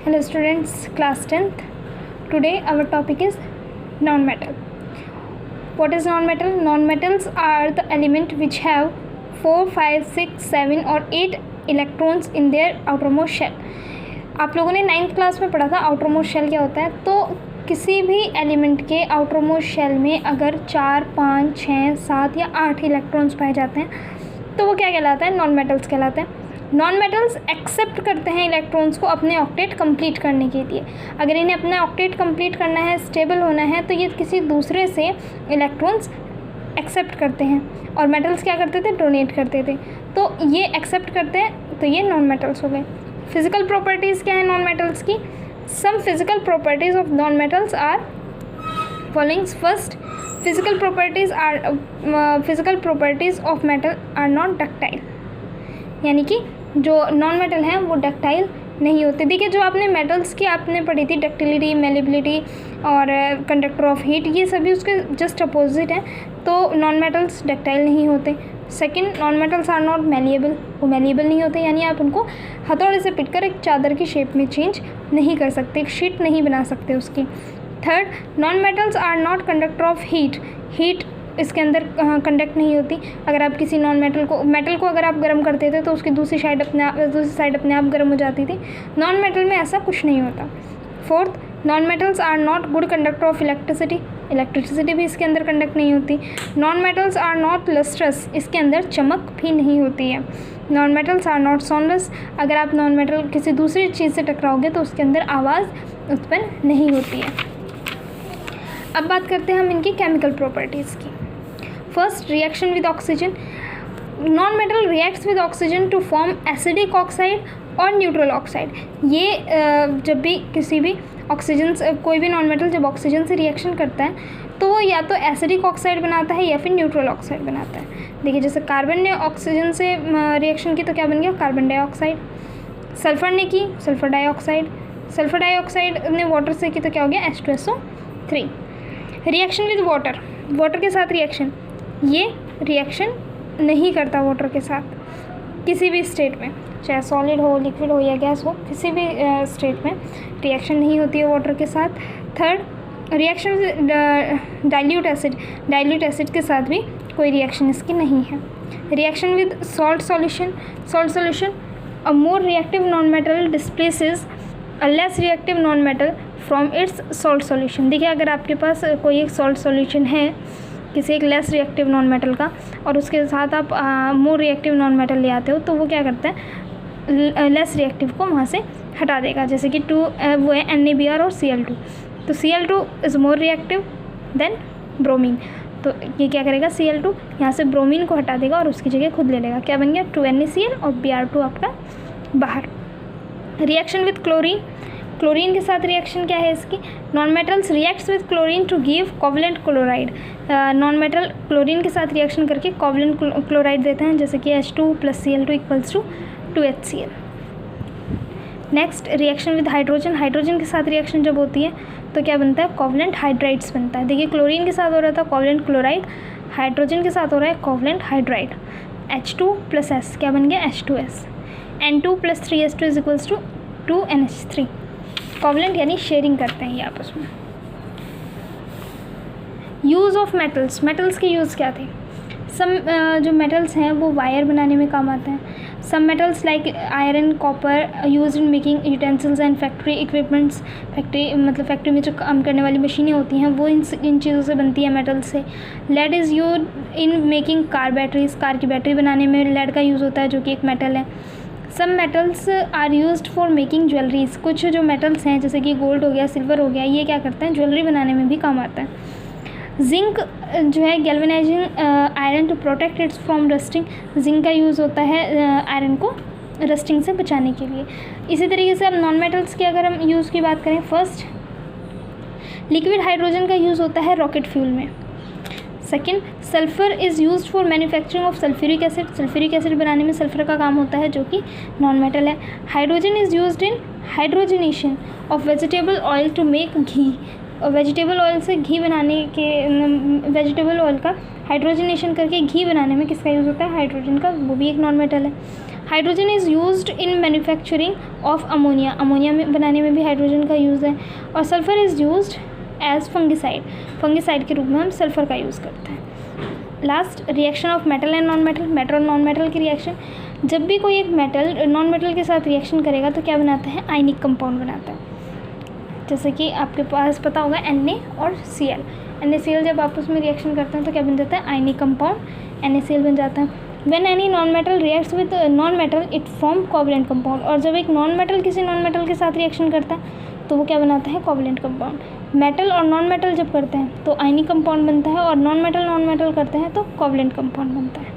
Hello students, class 10th. Today our topic is non-metal. What is non-metal? Non-metals are the element which have 4, 5, 6, 7 और 8 electrons in their outermost shell. आप लोगों ने 9th class में पढ़ा था outermost shell क्या होता है. तो किसी भी एलिमेंट के outermost shell में अगर 4, 5, 6, 7 या 8 इलेक्ट्रॉन्स पाए जाते हैं तो वो क्या कहलाता है? नॉन मेटल्स कहलाते हैं. नॉन मेटल्स एक्सेप्ट करते हैं इलेक्ट्रॉन्स को अपने ऑक्टेट कंप्लीट करने के लिए. अगर इन्हें अपना ऑक्टेट कंप्लीट करना है, स्टेबल होना है, तो ये किसी दूसरे से इलेक्ट्रॉन्स एक्सेप्ट करते हैं. और मेटल्स क्या करते थे? डोनेट करते थे. तो ये एक्सेप्ट करते हैं, तो ये नॉन मेटल्स हो गए. फिजिकल प्रॉपर्टीज़ क्या है नॉन मेटल्स की? Some physical properties of non metals are followings. First, physical properties of metal are not ductile. यानी कि जो नॉन मेटल हैं वो डक्टाइल नहीं होते. देखिए, जो आपने मेटल्स की आपने पढ़ी थी, डक्टिलिटी, मेलेबिलिटी और कंडक्टर ऑफ हीट, ये सभी उसके जस्ट अपोजिट हैं. तो नॉन मेटल्स डक्टाइल नहीं होते. Second, non metals are not malleable. वो मेलिएबल नहीं होते, यानी आप उनको हथौड़े से पिटकर एक चादर की शेप में चेंज नहीं कर सकते, एक शीट नहीं बना सकते उसकी. Third, non metals are not conductor of heat इसके अंदर कंडक्ट नहीं होती. अगर आप किसी नॉन मेटल को अगर आप गर्म करते थे तो उसकी दूसरी साइड अपने आप गर्म हो जाती थी. नॉन मेटल में ऐसा कुछ नहीं होता. Fourth, non metals are not good conductor of electricity भी इसके अंदर कंडक्ट नहीं होती. Non metals are not lustrous, इसके अंदर चमक भी नहीं होती है. Non metals are not soundless, अगर आप नॉन मेटल किसी दूसरी चीज़ से टकराओगे तो उसके अंदर आवाज़ उत्पन्न नहीं होती है. अब बात करते हैं हम इनकी केमिकल प्रॉपर्टीज़ की. First, reaction with oxygen. Non metal reacts with oxygen to form acidic oxide और न्यूट्रल ऑक्साइड. ये जब भी किसी भी ऑक्सीजन कोई भी नॉन मेटल जब ऑक्सीजन से रिएक्शन करता है तो वो या तो एसिडिक ऑक्साइड बनाता है या फिर न्यूट्रल ऑक्साइड बनाता है. देखिए, जैसे कार्बन ने ऑक्सीजन से रिएक्शन की तो क्या बन गया? Carbon dioxide. सल्फर ने की, सल्फर डाइऑक्साइड. सल्फर डाइऑक्साइड ने वाटर से की तो क्या हो गया? H2SO3. रिएक्शन विद वाटर के साथ रिएक्शन, ये रिएक्शन नहीं करता वाटर के साथ किसी भी स्टेट में, चाहे सॉलिड हो, लिक्विड हो या गैस हो, किसी भी स्टेट में रिएक्शन नहीं होती है वाटर के साथ. Third, reaction with dilute acid के साथ भी कोई रिएक्शन इसकी नहीं है. Reaction with salt solution, a more reactive non metal displaces a less reactive non metal from its salt solution. देखिए, अगर आपके पास कोई एक सॉल्ट सॉल्यूशन है किसी एक लेस रिएक्टिव नॉन मेटल का और उसके साथ आप मोर रिएक्टिव नॉन मेटल ले आते हो तो वो क्या करता है? लेस रिएक्टिव को वहाँ से हटा देगा. जैसे कि वो है NaBr और Cl2. तो Cl2 is more reactive than bromine. तो ये क्या करेगा? Cl2 यहाँ से ब्रोमीन को हटा देगा और उसकी जगह खुद ले लेगा. क्या बन गया? 2NaCl और Br2 आपका बाहर. रिएक्शन विद क्लोरीन के साथ रिएक्शन क्या है इसकी? Non metals reacts with chlorine to give covalent chloride. Non metal chlorine के साथ रिएक्शन करके कोवलेंट क्लोराइड देते हैं, जैसे कि H2 + Cl2 = 2HCl. Next, reaction with hydrogen के साथ रिएक्शन जब होती है तो क्या बनता है? कोवलेंट हाइड्राइड्स बनता है. देखिए, क्लोरीन के साथ हो रहा था कोवलेंट क्लोराइड, हाइड्रोजन के साथ हो रहा है कोवलेंट हाइड्राइड. H2 + S क्या बन गया? H2S. N2 + 3H2 = 2NH3. Covalent यानी शेयरिंग करते हैं ये आपस में. यूज़ ऑफ मेटल्स के यूज़ क्या थे? सम जो मेटल्स हैं वो वायर बनाने में काम आते हैं. Some metals like iron, copper use in making utensils and factory equipments. Factory में जो काम करने वाली मशीनें होती हैं वो इन चीज़ों से बनती है, मेटल से. Lead is use in making car की बैटरी बनाने में लेड का यूज़ होता है, जो कि एक मेटल है. Some metals are used for making jewelleries. कुछ जो मेटल्स हैं जैसे कि गोल्ड हो गया, सिल्वर हो गया, ये क्या करते हैं? ज्वेलरी बनाने में भी काम आता है. जिंक जो है galvanising iron to protect its from rusting. Zinc का यूज़ होता है आयरन को रस्टिंग से बचाने के लिए. इसी तरीके से अब नॉन मेटल्स की अगर हम यूज़ की बात करें, फर्स्ट, लिक्विड हाइड्रोजन का यूज़ होता है रॉकेट फ्यूल में. Second, sulphur is used for manufacturing of sulphuric acid बनाने में सल्फ़र का काम होता है, जो कि नॉन मेटल है. Hydrogen is used in hydrogenation of vegetable oil to make ghee. Vegetable oil से घी बनाने के वेजिटेबल ऑयल का हाइड्रोजनेशन करके घी बनाने में किसका यूज़ होता है? हाइड्रोजन का. वो भी एक नॉन मेटल है. Hydrogen is used in manufacturing of ammonia, ammonia में बनाने में भी हाइड्रोजन का यूज़ है। और sulphur is used as fungicide, fungicide के रूप में हम सल्फ़र का यूज़ करते हैं। Last, reaction of metal and non metal, metal और नॉन मेटल की रिएक्शन। जब भी कोई एक मेटल नॉन मेटल के साथ रिएक्शन करेगा तो क्या बनाता है, आयनिक कंपाउंड बनाता है। जैसे कि आपके पास पता होगा Na और Cl, NaCl जब आपस में रिएक्शन करते हैं तो क्या बन जाता है, आयनिक कंपाउंड NaCl बन जाता है। When any non metal reacts with non metal it form covalent compound, और जब एक नॉन मेटल किसी नॉन मेटल के साथ रिएक्शन करता है तो वो क्या बनाता है, कोवलेंट कंपाउंड। मेटल और नॉन मेटल जब करते हैं तो आयनिक कंपाउंड बनता है, और नॉन मेटल करते हैं तो कोवलेंट कंपाउंड बनता है।